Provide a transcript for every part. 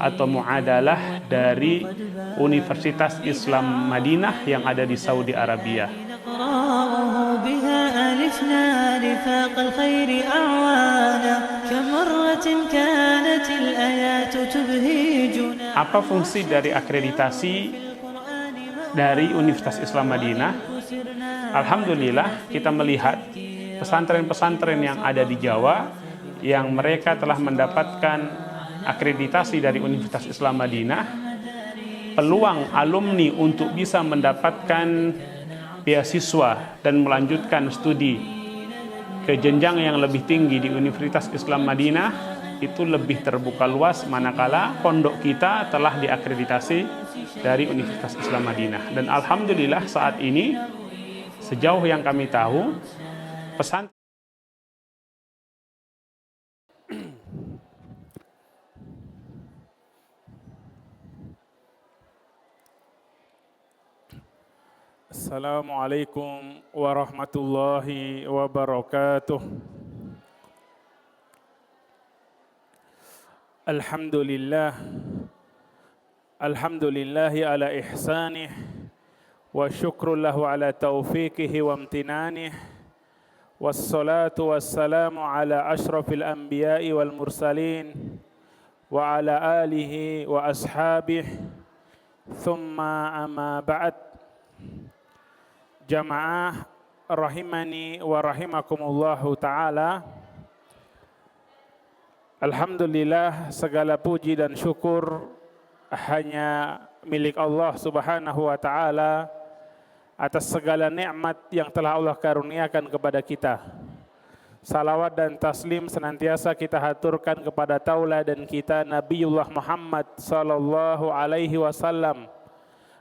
atau muadalah dari Universitas Islam Madinah yang ada di Saudi Arabia. Apa fungsi dari akreditasi dari Universitas Islam Madinah? Alhamdulillah kita melihat pesantren-pesantren yang ada di Jawa yang mereka telah mendapatkan akreditasi dari Universitas Islam Madinah, peluang alumni untuk bisa mendapatkan beasiswa dan melanjutkan studi ke jenjang yang lebih tinggi di Universitas Islam Madinah itu lebih terbuka luas manakala pondok kita telah diakreditasi dari Universitas Islam Madinah. Dan alhamdulillah saat ini sejauh yang kami tahu pesantren Assalamualaikum warahmatullahi wabarakatuh. Alhamdulillahi ala ihsanih wa syukru lahu ala taufiqihi wa amtinanih, wassalatu wassalamu ala ashrafil anbiya'i wal mursalin wa ala alihi wa ashabih, thumma amma ba'd. Jamaah rahimani wa rahimakumullahu ta'ala. Alhamdulillah, segala puji dan syukur hanya milik Allah subhanahu wa ta'ala atas segala nikmat yang telah Allah karuniakan kepada kita. Salawat dan taslim senantiasa kita haturkan kepada tauladan kita Nabiullah Muhammad sallallahu alaihi wasallam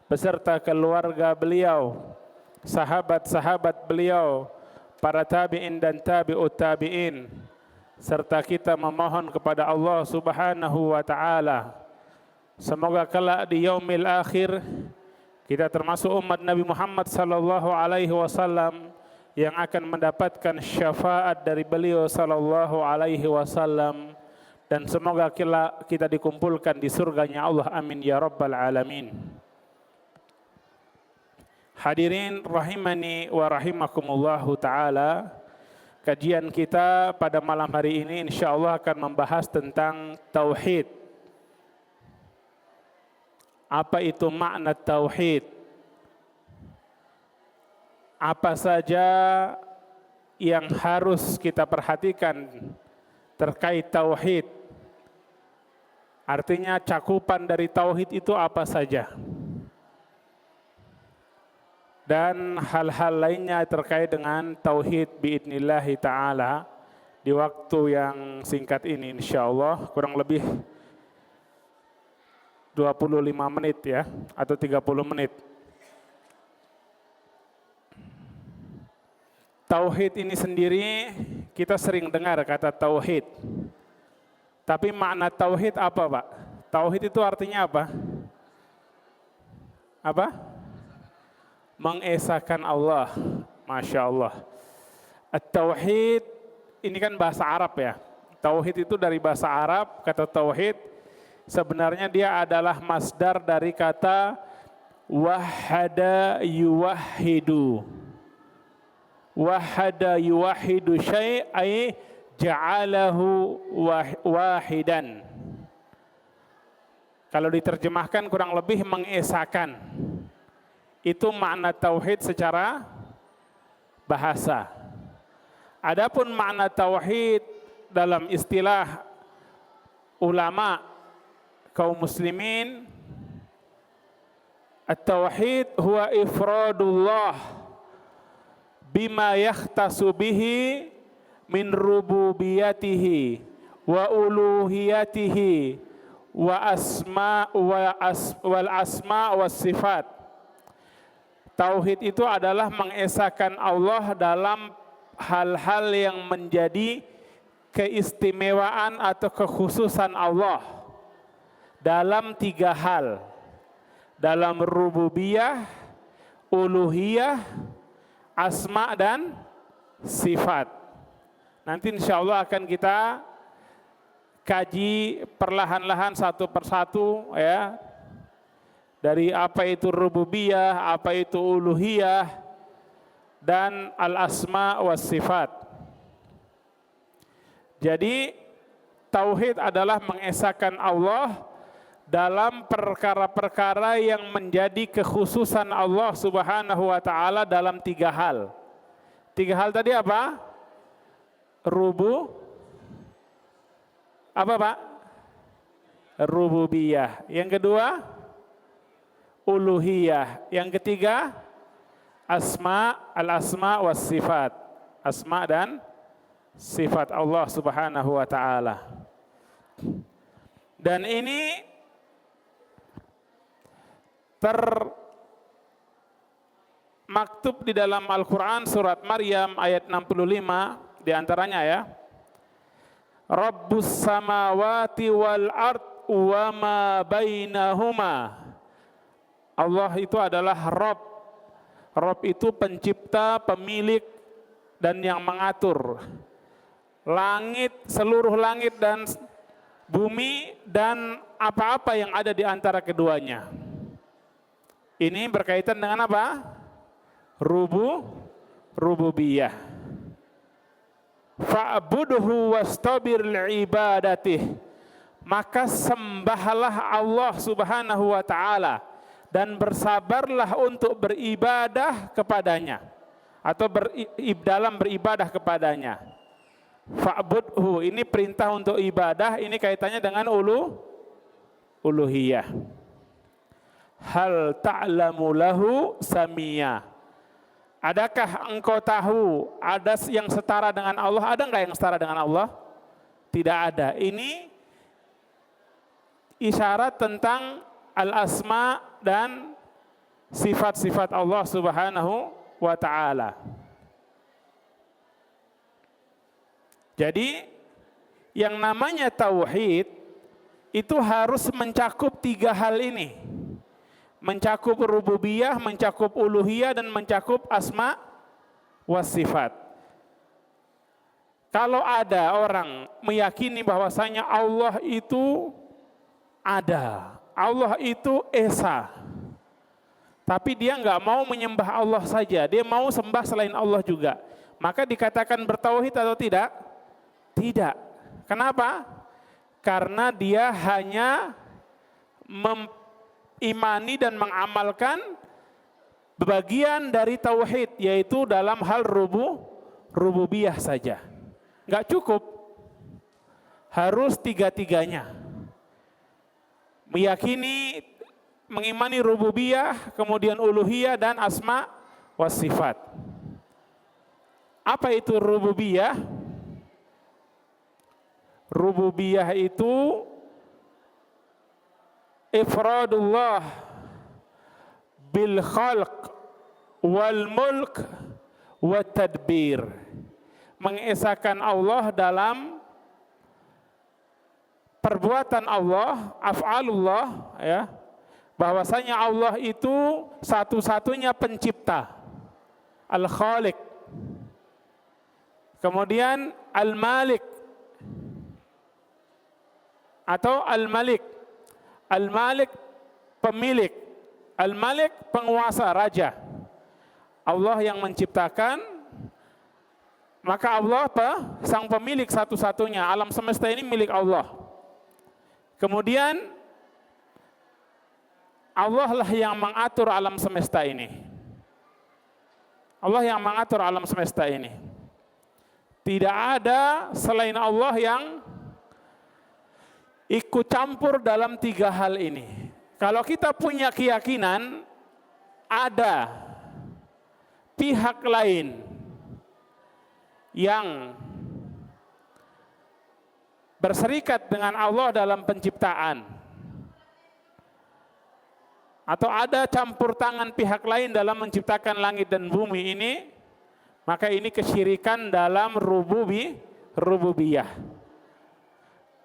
beserta keluarga beliau, sahabat-sahabat beliau, para tabi'in dan tabi'ut tabi'in, serta kita memohon kepada Allah subhanahu wa ta'ala semoga kelak di yaumil akhir kita termasuk umat Nabi Muhammad sallallahu alaihi wasallam yang akan mendapatkan syafaat dari beliau sallallahu alaihi wasallam, dan semoga kelak kita dikumpulkan di surganya Allah, amin ya rabbal alamin. Hadirin rahimani wa rahimakumullahu ta'ala, kajian kita pada malam hari ini insyaallah akan membahas tentang tauhid. Apa itu makna tauhid? Apa saja yang harus kita perhatikan terkait tauhid? Artinya cakupan dari tauhid itu apa saja? Dan hal-hal lainnya terkait dengan tauhid biidnillahi ta'ala di waktu yang singkat ini insyaallah, kurang lebih 25 menit ya, atau 30 menit. Tauhid ini sendiri kita sering dengar kata tauhid. Tapi makna tauhid apa, Pak? Tauhid itu artinya apa? Apa? Mengesahkan Allah. Masya Allah. At-tauhid ini kan bahasa Arab ya. Tauhid itu dari bahasa Arab, kata tauhid sebenarnya dia adalah masdar dari kata wahada yuwahidu. Wahada yuwahidu syai'ai ja'alahu wahidan. Kalau diterjemahkan kurang lebih mengesahkan. Itu makna tauhid secara bahasa. Adapun makna tauhid dalam istilah ulama kaum muslimin, at-tauhid huwa ifradullah bima yakhtasu bihi min rububiyatihi wa uluhiyatihi wal asma was sifat. Tauhid itu adalah mengesahkan Allah dalam hal-hal yang menjadi keistimewaan atau kekhususan Allah dalam 3 hal. Dalam rububiyah, uluhiyah, asma dan sifat. Nanti insya Allah akan kita kaji perlahan-lahan satu persatu ya. Dari apa itu rububiyah, apa itu uluhiyah, dan al-asma was sifat. Jadi tauhid adalah mengesahkan Allah dalam perkara-perkara yang menjadi kekhususan Allah Subhanahu wa taala dalam 3 hal. 3 hal tadi apa? Apa Pak? Rububiyah. Yang kedua, uluhiyah. Yang ketiga, al-asma was sifat. Asma dan sifat Allah Subhanahu wa taala. Dan ini termaktub di dalam Al-Qur'an surat Maryam ayat 65 di antaranya ya. Rabbus samawati wal ard wa ma bainahuma. Allah itu adalah Rabb. Rabb itu pencipta, pemilik, dan yang mengatur langit, seluruh langit dan bumi, dan apa-apa yang ada di antara keduanya. Ini berkaitan dengan apa? Rububiyah. Fa'budhu wastabir li'ibadatih. Maka sembahlah Allah Subhanahu wa taala dan bersabarlah untuk beribadah kepadanya atau dalam beribadah kepadanya. Fa'budhu ini perintah untuk ibadah, ini kaitannya dengan uluhiyah. Hal ta'lamu lahu samia. Adakah engkau tahu ada yang setara dengan Allah? Ada enggak yang setara dengan Allah? Tidak ada. Ini isyarat tentang al-asma dan sifat-sifat Allah Subhanahu wa ta'ala. Jadi yang namanya tauhid itu harus mencakup 3 hal ini. Mencakup rububiyah, mencakup uluhiyah, dan mencakup asma was sifat. Kalau ada orang meyakini bahwasanya Allah itu ada, Allah itu esa, tapi dia nggak mau menyembah Allah saja, dia mau sembah selain Allah juga, maka dikatakan bertauhid atau tidak? Tidak. Kenapa? Karena dia hanya imani dan mengamalkan bagian dari tauhid, yaitu dalam hal rububiyah saja. Enggak cukup, harus 3-tiganya. Meyakini, mengimani rububiyah, kemudian uluhiyah, dan asma was sifat. Apa itu rububiyah? Rububiyah itu ifradullah bil khalq wal mulk wa tadbir. Mengesahkan Allah dalam perbuatan Allah, af'alullah ya. Bahwasanya Allah itu satu-satunya pencipta, al-khaliq. Kemudian al-malik atau al-malik. Al-Malik pemilik, Al-Malik penguasa, raja. Allah yang menciptakan, maka Allah sang pemilik satu-satunya. Alam semesta ini milik Allah. Kemudian Allah lah yang mengatur alam semesta ini. Allah yang mengatur alam semesta ini. Tidak ada selain Allah yang ikut campur dalam 3 hal ini. Kalau kita punya keyakinan ada pihak lain yang berserikat dengan Allah dalam penciptaan, atau ada campur tangan pihak lain dalam menciptakan langit dan bumi ini, maka ini kesyirikan dalam rububiyah.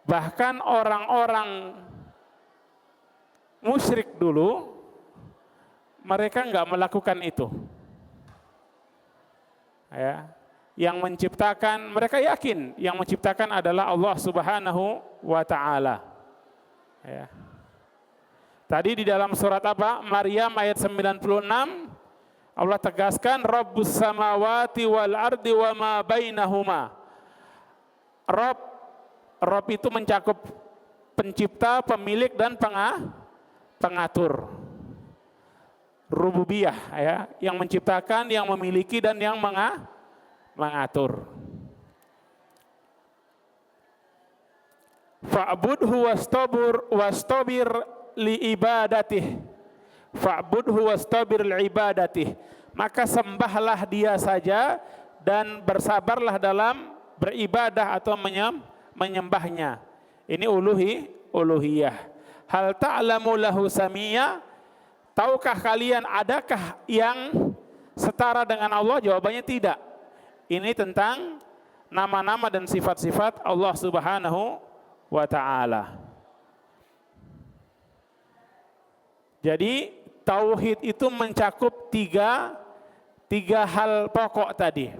Bahkan orang-orang musyrik dulu, mereka enggak melakukan itu. Ya. Yang menciptakan, mereka yakin yang menciptakan adalah Allah Subhanahu wa taala. Ya. Tadi di dalam surat apa? Maryam ayat 96 Allah tegaskan Rabbus samawati wal ardi wa ma bainahuma. Rabb itu mencakup pencipta, pemilik dan pengatur. Rububiyah ya, yang menciptakan, yang memiliki dan yang mengatur. Fa'budhu wastabir li ibadatih. Fa'budhu wastabir li ibadatih. Maka sembahlah dia saja dan bersabarlah dalam beribadah atau menyembahnya. Ini uluhiyah. Hal ta'lamu lahu samiyya? Tahukah kalian adakah yang setara dengan Allah? Jawabannya tidak. Ini tentang nama-nama dan sifat-sifat Allah Subhanahu wa ta'ala. Jadi tauhid itu mencakup tiga hal pokok tadi.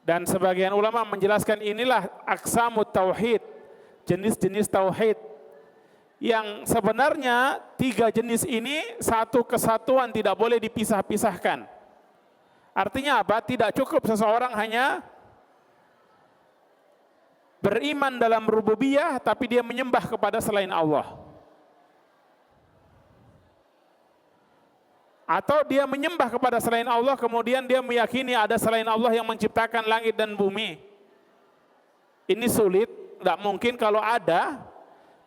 Dan sebagian ulama menjelaskan inilah aqsamut tauhid, jenis-jenis tauhid. Yang sebenarnya tiga jenis ini satu kesatuan, tidak boleh dipisah-pisahkan. Artinya apa? Tidak cukup seseorang hanya beriman dalam rububiyah tapi dia menyembah kepada selain Allah. Atau dia menyembah kepada selain Allah kemudian dia meyakini ada selain Allah yang menciptakan langit dan bumi. Ini sulit, nggak mungkin. Kalau ada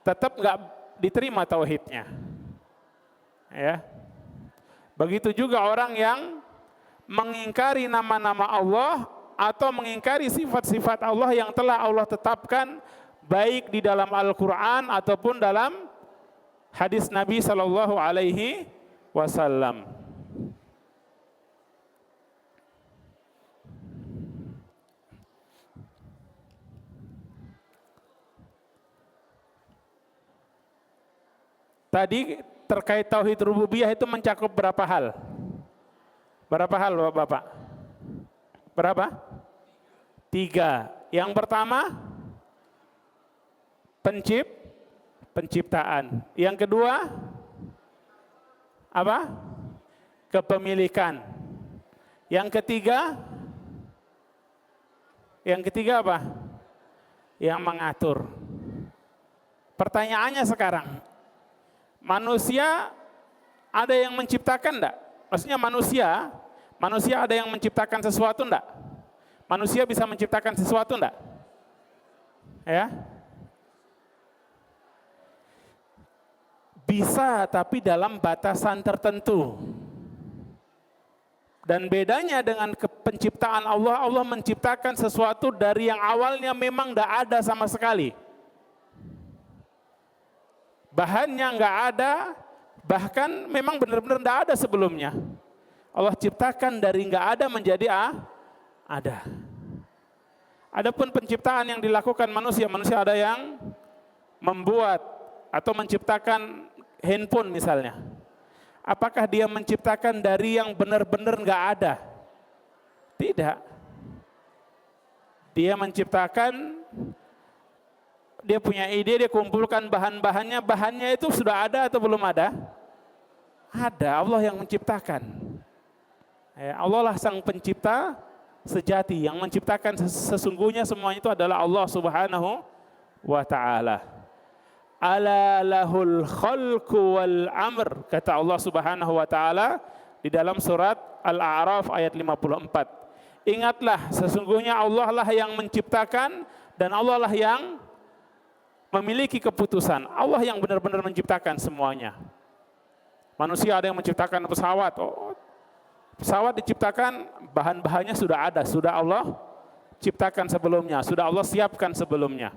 tetap nggak diterima tauhidnya. Ya. Begitu juga orang yang mengingkari nama-nama Allah atau mengingkari sifat-sifat Allah yang telah Allah tetapkan baik di dalam Al-Quran ataupun dalam hadis Nabi Sallallahu Alaihi Wasallam. Tadi terkait tauhid rububiyah itu mencakup berapa hal? Berapa hal Bapak? Berapa? 3. Yang pertama penciptaan. Yang kedua apa? Kepemilikan. Yang ketiga apa? Yang mengatur. Pertanyaannya sekarang, manusia ada yang menciptakan enggak? Maksudnya manusia ada yang menciptakan sesuatu enggak? Manusia bisa menciptakan sesuatu enggak? Ya? Bisa, tapi dalam batasan tertentu. Dan bedanya dengan penciptaan Allah, Allah menciptakan sesuatu dari yang awalnya memang enggak ada sama sekali. Bahannya enggak ada, bahkan memang benar-benar enggak ada sebelumnya. Allah ciptakan dari enggak ada menjadi ada. Adapun penciptaan yang dilakukan manusia ada yang membuat atau menciptakan handphone misalnya. Apakah dia menciptakan dari yang benar-benar enggak ada? Tidak. Dia menciptakan, dia punya ide, dia kumpulkan bahannya itu sudah ada atau belum ada? Ada, Allah yang menciptakan. Allah lah sang pencipta sejati, yang menciptakan sesungguhnya semuanya itu adalah Allah Subhanahu wa ta'ala. Ala lahul khalqu wal amr, kata Allah Subhanahu wa ta'ala di dalam surat Al-A'raf ayat 54. Ingatlah, sesungguhnya Allah lah yang menciptakan dan Allah lah yang memiliki keputusan. Allah yang benar-benar menciptakan semuanya. Manusia ada yang menciptakan pesawat. Pesawat diciptakan, bahan-bahannya sudah ada, sudah Allah ciptakan sebelumnya, sudah Allah siapkan sebelumnya.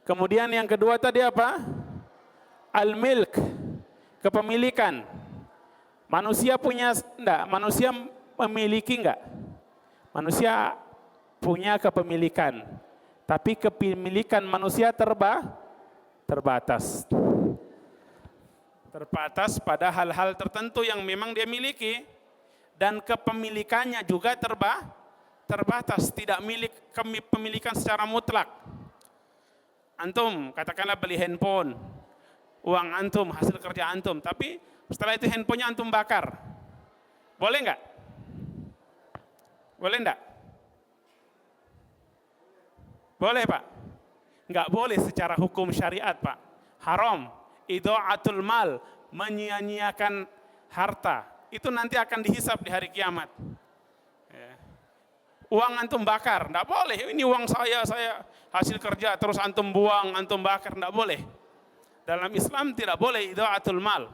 Kemudian yang kedua tadi apa? Al-milk, kepemilikan. Manusia punya enggak? Manusia memiliki enggak? Manusia punya kepemilikan. Tapi kepemilikan manusia terbatas. Terbatas pada hal-hal tertentu yang memang dia miliki. dan kepemilikannya juga terbatas, tidak kepemilikan secara mutlak. Antum katakanlah beli handphone, uang antum, hasil kerja antum, tapi setelah itu handphonenya antum bakar, boleh nggak? Boleh nggak? Boleh Pak? Nggak boleh secara hukum syariat Pak, haram. Idha'atul mal, menyia-nyiakan harta, itu nanti akan dihisab di hari kiamat. Uang antum bakar, enggak boleh. Ini uang saya hasil kerja, terus antum buang, antum bakar, enggak boleh. Dalam Islam tidak boleh idha'atul mal.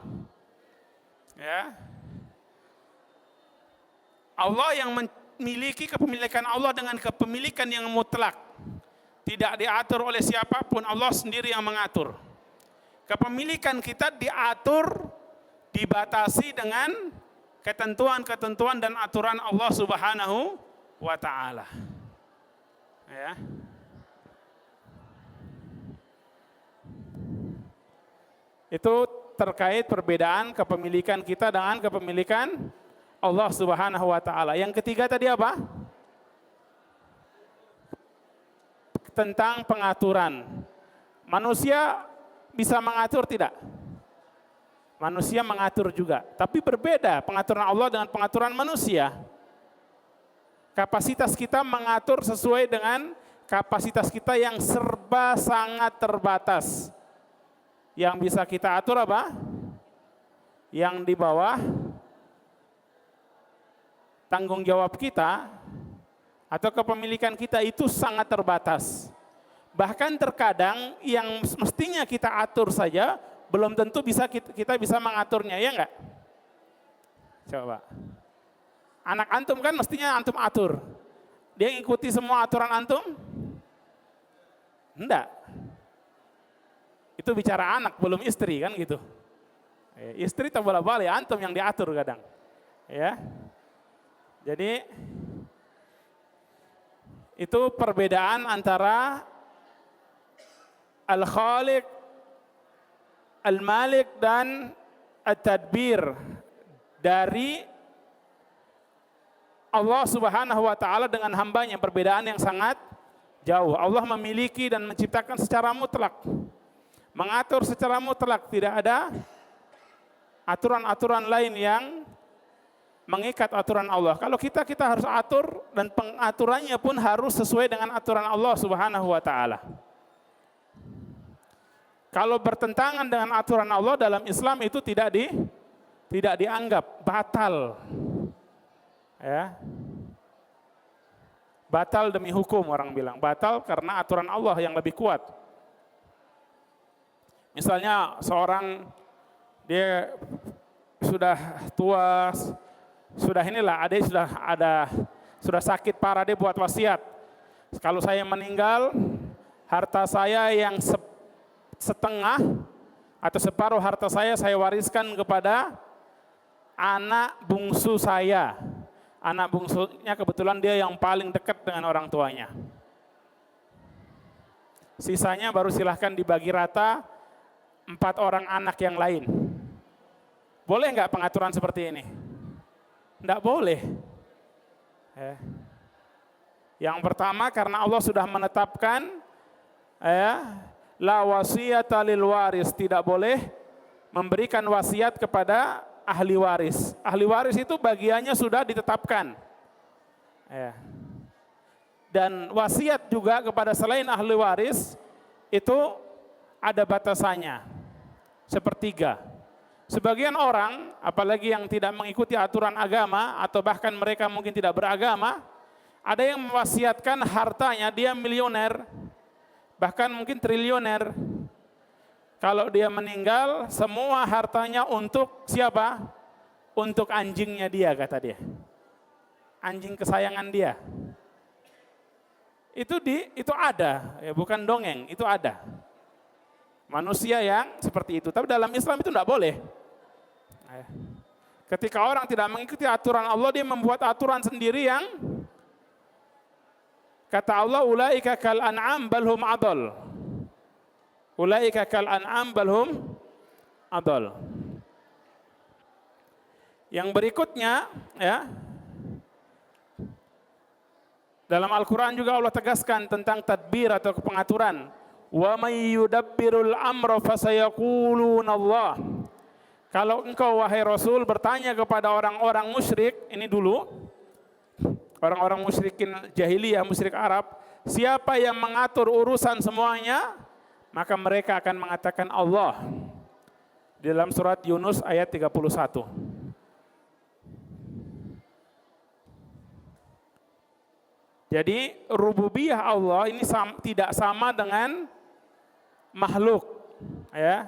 Ya. Allah yang memiliki kepemilikan Allah dengan kepemilikan yang mutlak. Tidak diatur oleh siapapun, Allah sendiri yang mengatur. Kepemilikan kita diatur, dibatasi dengan ketentuan-ketentuan dan aturan Allah Subhanahu wa ta'ala. Ya. Itu terkait perbedaan kepemilikan kita dengan kepemilikan Allah Subhanahu wa ta'ala. Yang ketiga tadi apa? Tentang pengaturan. Manusia bisa mengatur tidak? Manusia mengatur juga, tapi berbeda pengaturan Allah dengan pengaturan manusia. Kapasitas kita mengatur sesuai dengan kapasitas kita yang serba sangat terbatas. Yang bisa kita atur apa? Yang di bawah tanggung jawab kita atau kepemilikan kita itu sangat terbatas. Bahkan terkadang yang mestinya kita atur saja belum tentu kita bisa mengaturnya, ya enggak? Coba. Anak antum kan mestinya antum atur. Dia ngikuti semua aturan antum? Enggak. Itu bicara anak, belum istri kan gitu. Istri tak bolak-balik, antum yang diatur kadang. Ya. Jadi itu perbedaan antara Al-Khaliq, Al-Malik dan At-Tadbir dari Allah Subhanahu wa ta'ala dengan hambanya, perbedaan yang sangat jauh. Allah memiliki dan menciptakan secara mutlak, mengatur secara mutlak, tidak ada aturan-aturan lain yang mengikat aturan Allah. Kalau kita harus atur, dan pengaturannya pun harus sesuai dengan aturan Allah Subhanahu wa ta'ala. Kalau bertentangan dengan aturan Allah dalam Islam itu tidak dianggap batal. Ya. Batal demi hukum, orang bilang. Batal karena aturan Allah yang lebih kuat. Misalnya seorang dia sudah tua, sudah sakit parah, dia buat wasiat. Kalau saya meninggal, harta saya yang setengah atau separuh harta saya wariskan kepada anak bungsu saya. Anak bungsunya kebetulan dia yang paling dekat dengan orang tuanya. Sisanya baru silahkan dibagi rata 4 orang anak yang lain. Boleh nggak pengaturan seperti ini? Nggak boleh. Yang pertama karena Allah sudah menetapkan la wasiyata lil waris, tidak boleh memberikan wasiat kepada ahli waris. Ahli waris itu bagiannya sudah ditetapkan. Dan wasiat juga kepada selain ahli waris itu ada batasannya, 1/3. Sebagian orang, apalagi yang tidak mengikuti aturan agama atau bahkan mereka mungkin tidak beragama, ada yang mewasiatkan hartanya, dia milioner, bahkan mungkin triliuner. Kalau dia meninggal, semua hartanya untuk siapa? Untuk anjingnya dia, kata dia. Anjing kesayangan dia. Itu ada, ya bukan dongeng, itu ada. Manusia yang seperti itu. Tapi dalam Islam itu tidak boleh. Ketika orang tidak mengikuti aturan Allah, dia membuat aturan sendiri yang kata Allah, ulaika kal an'am bal hum adall. Ulaika kal an'am bal hum adall. Yang berikutnya, ya, dalam Al-Quran juga Allah tegaskan tentang tadbir atau pengaturan. Wa may yudabbirul amra fasayaquluna Allah. Kalau engkau wahai Rasul bertanya kepada orang-orang musyrik, ini dulu, orang-orang musyrikin jahiliyah, musyrik Arab, siapa yang mengatur urusan semuanya, maka mereka akan mengatakan Allah. Di dalam surat Yunus ayat 31. Jadi rububiyah Allah ini tidak sama dengan makhluk, ya.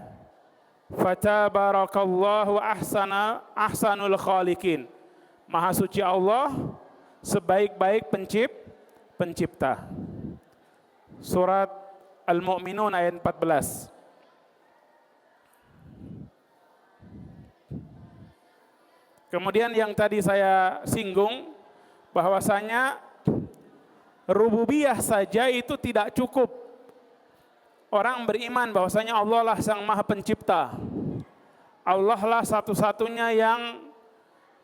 Fatabarakallahu ahsanul khaliqin. Maha suci Allah, sebaik-baik pencipta. Surat Al-Mu'minun ayat 14. Kemudian yang tadi saya singgung bahwasanya rububiyah saja itu tidak cukup. Orang beriman bahwasanya Allah lah Sang Maha Pencipta. Allah lah satu-satunya yang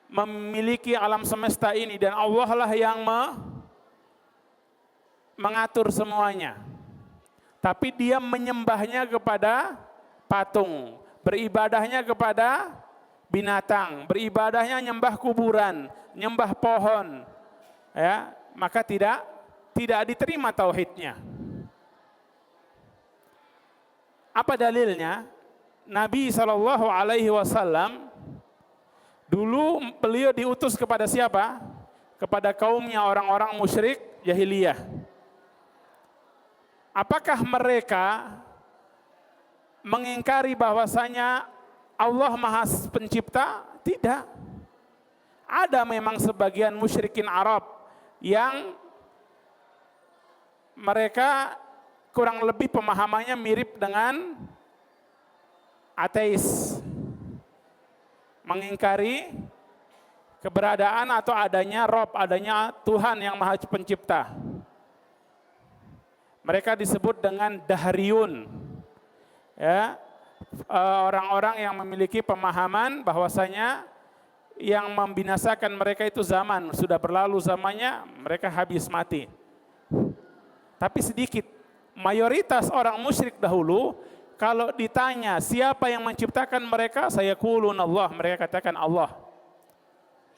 memiliki alam semesta ini dan Allah lah yang mengatur semuanya. Tapi dia menyembahnya kepada patung, beribadahnya kepada binatang, beribadahnya nyembah kuburan, nyembah pohon. Ya, maka tidak diterima tauhidnya. Apa dalilnya? Nabi SAW dulu beliau diutus kepada siapa? Kepada kaumnya orang-orang musyrik jahiliyah. Apakah mereka mengingkari bahwasanya Allah Maha Pencipta? Tidak. Ada memang sebagian musyrikin Arab yang mereka kurang lebih pemahamannya mirip dengan ateis, mengingkari keberadaan atau adanya Rob, adanya Tuhan yang Maha Pencipta. Mereka disebut dengan Dahriyun, ya, orang-orang yang memiliki pemahaman bahwasanya yang membinasakan mereka itu zaman, sudah berlalu zamannya, mereka habis mati. Tapi sedikit, mayoritas orang musyrik dahulu, kalau ditanya siapa yang menciptakan mereka, sayaqulun Allah, mereka katakan Allah.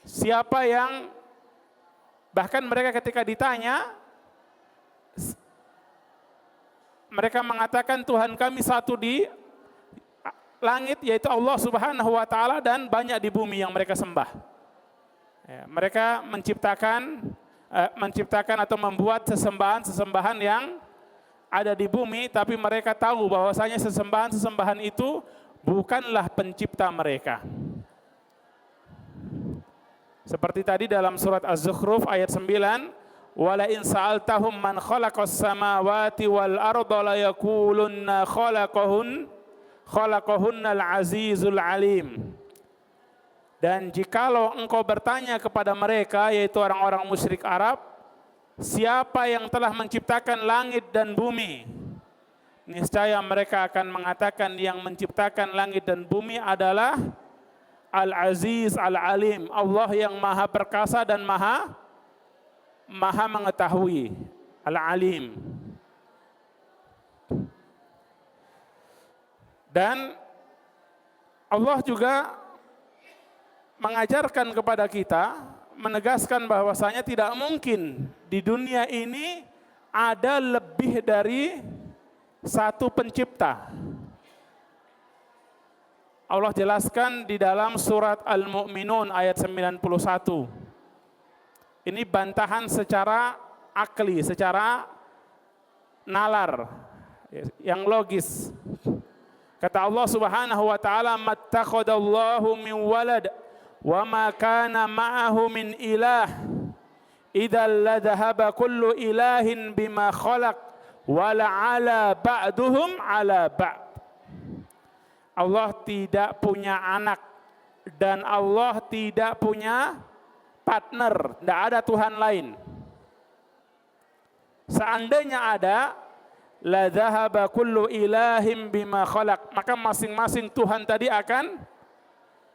Siapa yang, bahkan mereka ketika ditanya, mereka mengatakan Tuhan kami satu di langit, yaitu Allah Subhanahu wa Ta'ala, dan banyak di bumi yang mereka sembah. Ya, mereka menciptakan atau membuat sesembahan yang ada di bumi, tapi mereka tahu bahwasanya sesembahan itu bukanlah pencipta mereka. Seperti tadi dalam surat Az-Zukhruf ayat 9, wala in sa'altahum man khalaqas samawati wal arda la yaqulunna khalaqahunnal azizul alim. Dan jikalau engkau bertanya kepada mereka, yaitu orang-orang musyrik Arab, siapa yang telah menciptakan langit dan bumi, niscaya mereka akan mengatakan yang menciptakan langit dan bumi adalah Al-Aziz Al-Alim, Allah yang maha perkasa dan maha mengetahui, Al-Alim. Dan Allah juga mengajarkan kepada kita, menegaskan bahwasanya tidak mungkin di dunia ini ada lebih dari satu pencipta. Allah jelaskan di dalam surat Al-Mu'minun ayat 91. Ini bantahan secara akli, secara nalar, yang logis. Kata Allah Subhanahu wa Ta'ala, mattakhadallahu min walad wa ma kana ma'ahu min ilah idzal ladhaba kullu ilahin bima khalaq wa la'ala ba'duhum ala ba'd. Allah tidak punya anak dan Allah tidak punya partner, tidak ada Tuhan lain. Seandainya ada, la dhahaba kullu ilahim bima khalaq, maka masing-masing Tuhan tadi akan,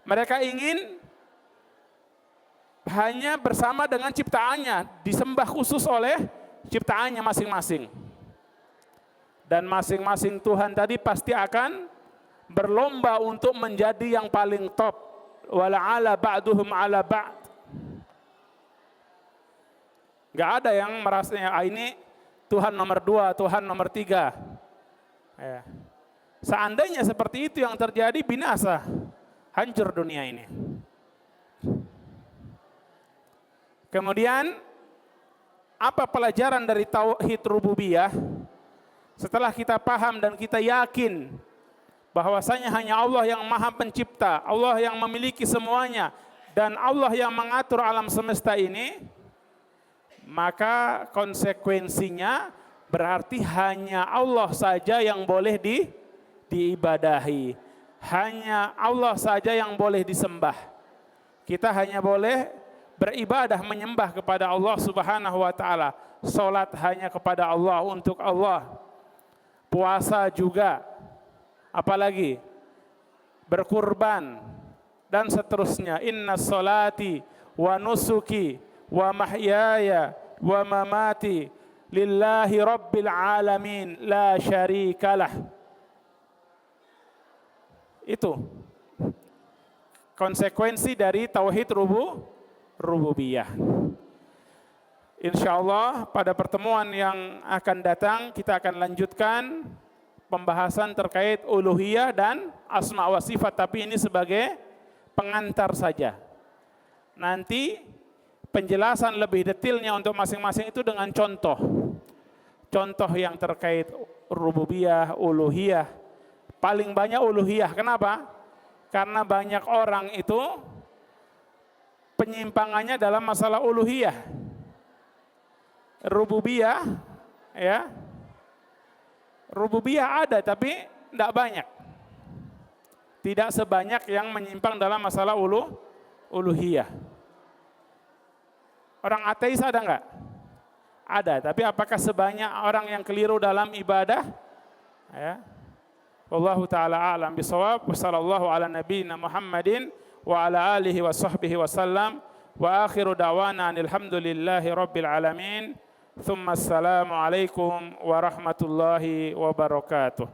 mereka ingin hanya bersama dengan ciptaannya, disembah khusus oleh ciptaannya masing-masing. Dan masing-masing Tuhan tadi pasti akan berlomba untuk menjadi yang paling top. Wala'ala ba'duhum ala ba'd. Gak ada yang merasanya ini Tuhan nomor 2, Tuhan nomor 3. Ya. Seandainya seperti itu yang terjadi, binasa, hancur dunia ini. Kemudian apa pelajaran dari tauhid rububiyah? Setelah kita paham dan kita yakin bahwasanya hanya Allah yang Maha Pencipta, Allah yang memiliki semuanya, dan Allah yang mengatur alam semesta ini, maka konsekuensinya berarti hanya Allah saja yang boleh diibadahi. Hanya Allah saja yang boleh disembah. Kita hanya boleh beribadah menyembah kepada Allah Subhanahu wa taala. Salat hanya kepada Allah, untuk Allah. Puasa juga. Apalagi berkurban dan seterusnya. Inna salati wa nusuki wa mahyaya wa mamati lillahi rabbil alamin la syarikalah. Itu konsekuensi dari tauhid rububiyah. Insyaallah pada pertemuan yang akan datang kita akan lanjutkan pembahasan terkait uluhiyah dan asma wa sifat, tapi ini sebagai pengantar saja. Nanti penjelasan lebih detailnya untuk masing-masing itu dengan contoh. Contoh yang terkait rububiyah, uluhiyah. Paling banyak uluhiyah. Kenapa? Karena banyak orang itu penyimpangannya dalam masalah uluhiyah. Rububiyah, ya. Rububiyah ada tapi tidak banyak. Tidak sebanyak yang menyimpang dalam masalah uluhiyah. Orang ateis ada enggak? Ada, tapi apakah sebanyak orang yang keliru dalam ibadah? Ya. Wallahu taala a'lam bishawab. Wassallallahu ala nabiyyina Muhammadin wa ala alihi wa sahbihi wasallam. Wa akhiru da'wana alhamdulillahi rabbil alamin. Thumma assalamu alaikum warahmatullahi wabarakatuh.